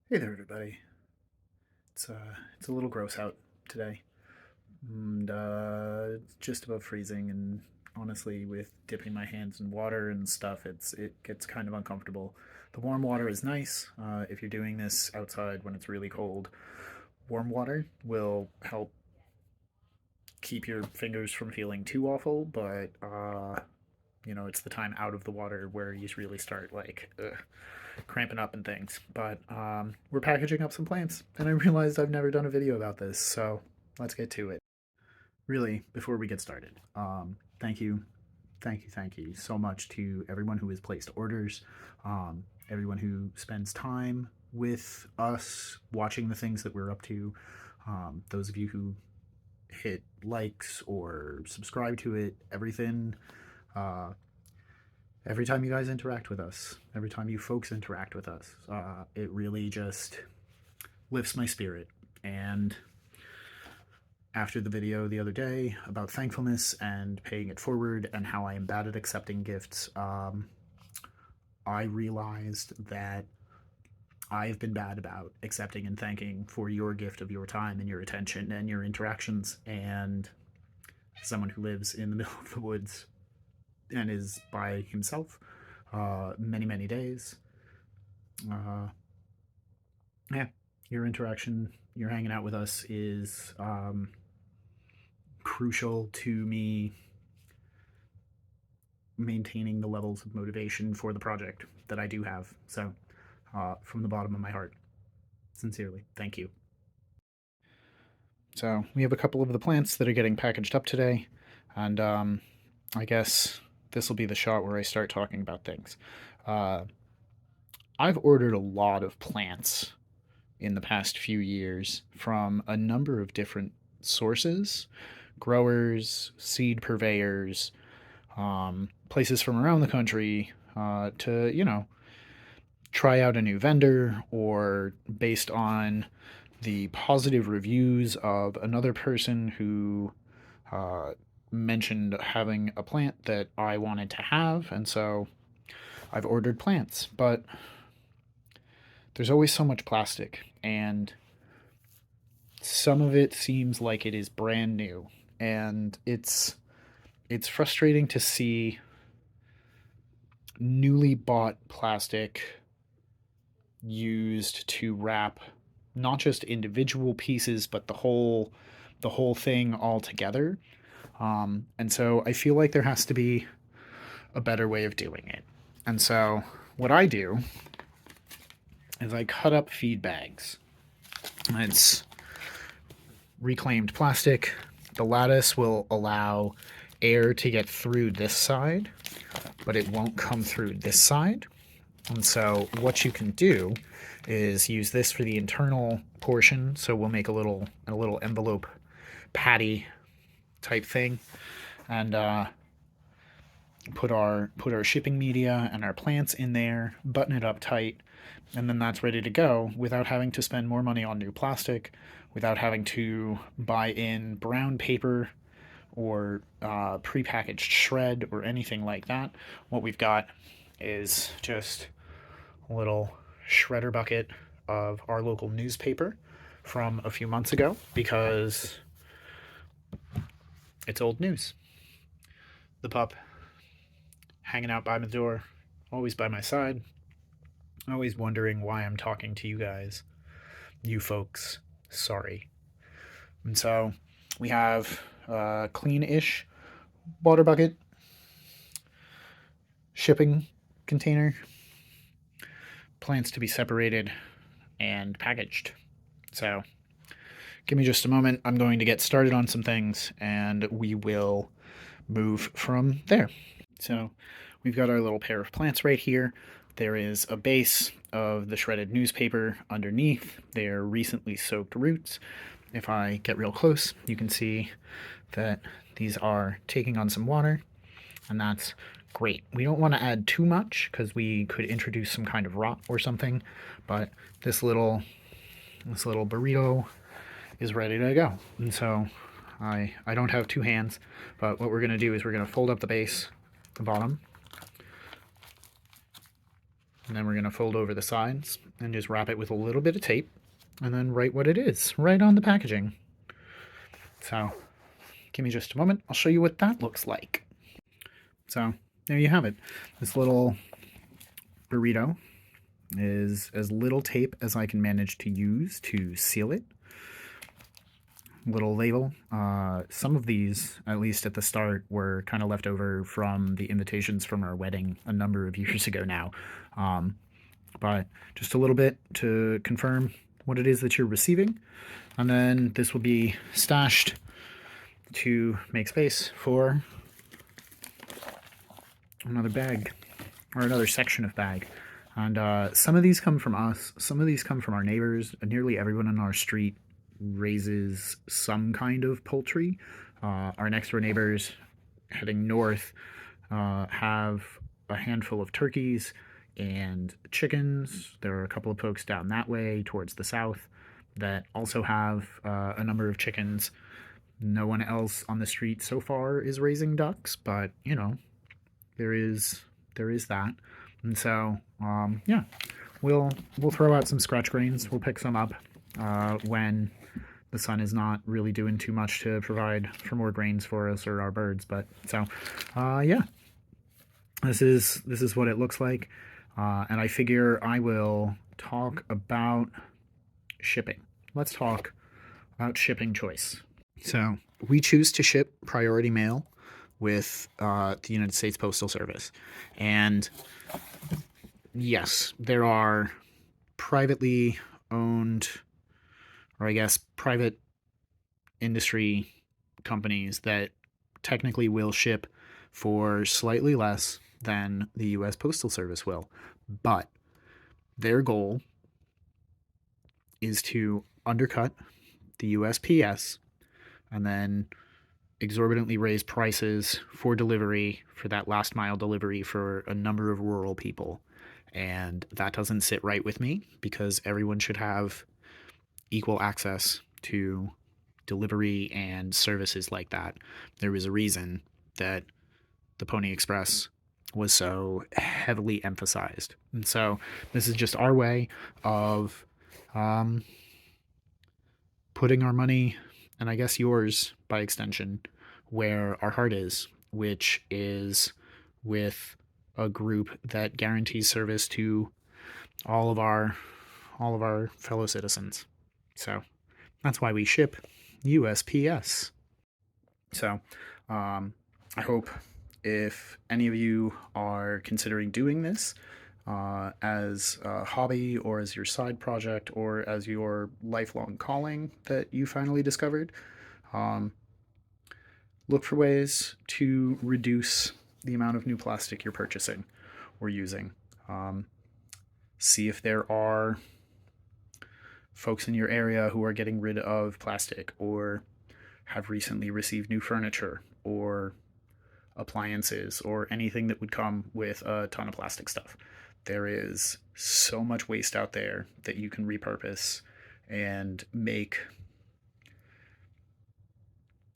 Hey there, everybody. It's a little gross out today, and it's just above freezing. And honestly, with dipping my hands in water and stuff, it gets kind of uncomfortable. The warm water is nice if you're doing this outside when it's really cold. Warm water will help keep your fingers from feeling too awful, but it's the time out of the water where you really start like cramping up and things. But we're packaging up some plants, and I realized I've never done a video about this, so let's get to it. Really, before we get started, thank you so much to everyone who has placed orders, everyone who spends time with us watching the things that we're up to, those of you who hit likes or subscribe to it, everything. Uh, every time you guys interact with us, every time you folks interact with us, it really just lifts my spirit. And after the video the other day about thankfulness and paying it forward and how I am bad at accepting gifts, I realized that I've been bad about accepting and thanking for your gift of your time and your attention and your interactions. And as someone who lives in the middle of the woods and is by himself many, many days, yeah, your interaction, your hanging out with us is crucial to me maintaining the levels of motivation for the project that I do have. So, from the bottom of my heart, sincerely, thank you. So, we have a couple of the plants that are getting packaged up today, and I guess this will be the shot where I start talking about things. I've ordered a lot of plants in the past few years from a number of different sources, growers, seed purveyors, places from around the country to, try out a new vendor or based on the positive reviews of another person who mentioned having a plant that I wanted to have. And so I've ordered plants, but there's always so much plastic, and some of it seems like it is brand new, and it's frustrating to see newly bought plastic used to wrap not just individual pieces but the whole thing all together. And so I feel like there has to be a better way of doing it. And so what I do is I cut up feed bags. It's reclaimed plastic. The lattice will allow air to get through this side, but it won't come through this side. And so what you can do is use this for the internal portion. So we'll make a little envelope patty type thing, and put our shipping media and our plants in there, button it up tight, and then that's ready to go without having to spend more money on new plastic, without having to buy in brown paper or prepackaged shred or anything like that. What we've got is just a little shredder bucket of our local newspaper from a few months ago because it's old news. The pup hanging out by the door, always by my side, always wondering why I'm talking to you guys. You folks, sorry. And so we have a clean-ish water bucket, shipping container, plants to be separated and packaged. So give me just a moment. I'm going to get started on some things and we will move from there. So we've got our little pair of plants right here. There is a base of the shredded newspaper underneath. They're recently soaked roots. If I get real close, you can see that these are taking on some water, and that's great. We don't want to add too much because we could introduce some kind of rot or something, but this little burrito is ready to go. And so I don't have two hands, but what we're going to do is we're going to fold up the base, the bottom, and then we're going to fold over the sides and just wrap it with a little bit of tape and then write what it is right on the packaging. So give me just a moment. I'll show you what that looks like. So there you have it. This little burrito is as little tape as I can manage to use to seal it. Little label. Some of these, at least at the start, were kind of left over from the invitations from our wedding a number of years ago now. But just a little bit to confirm what it is that you're receiving. And then this will be stashed to make space for another bag or another section of bag. And some of these come from us, some of these come from our neighbors. Nearly everyone on our street raises some kind of poultry. Our next door neighbors heading north have a handful of turkeys and chickens. There are a couple of folks down that way towards the south that also have a number of chickens. No one else on the street so far is raising ducks, but you know, there is that. And so yeah, we'll throw out some scratch grains. We'll pick some up when the sun is not really doing too much to provide for more grains for us or our birds. But so yeah, this is what it looks like. And I figure I will talk about shipping. Let's talk about shipping choice. So we choose to ship priority mail with the United States Postal Service. And yes, there are privately owned, or I guess private industry companies that technically will ship for slightly less than the U.S. Postal Service will. But their goal is to undercut the USPS and then exorbitantly raise prices for delivery, for that last mile delivery for a number of rural people. And that doesn't sit right with me, because everyone should have equal access to delivery and services like that. There was a reason that the Pony Express was so heavily emphasized. And so this is just our way of putting our money, and I guess yours by extension, where our heart is, which is with a group that guarantees service to all of our fellow citizens. So that's why we ship USPS. So I hope if any of you are considering doing this as a hobby or as your side project or as your lifelong calling that you finally discovered, look for ways to reduce the amount of new plastic you're purchasing or using. See if there are folks in your area who are getting rid of plastic or have recently received new furniture or appliances or anything that would come with a ton of plastic stuff. There is so much waste out there that you can repurpose and make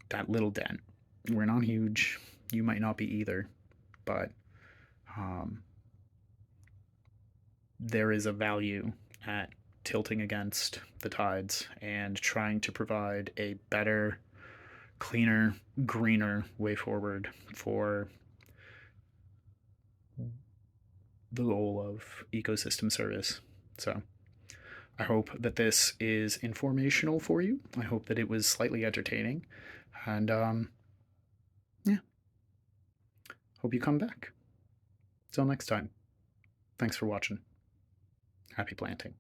that little dent. We're not huge. You might not be either, but there is a value at tilting against the tides and trying to provide a better, cleaner, greener way forward for the goal of ecosystem service. So I hope that this is informational for you. I hope that it was slightly entertaining. And yeah, hope you come back. Till next time. Thanks for watching. Happy planting.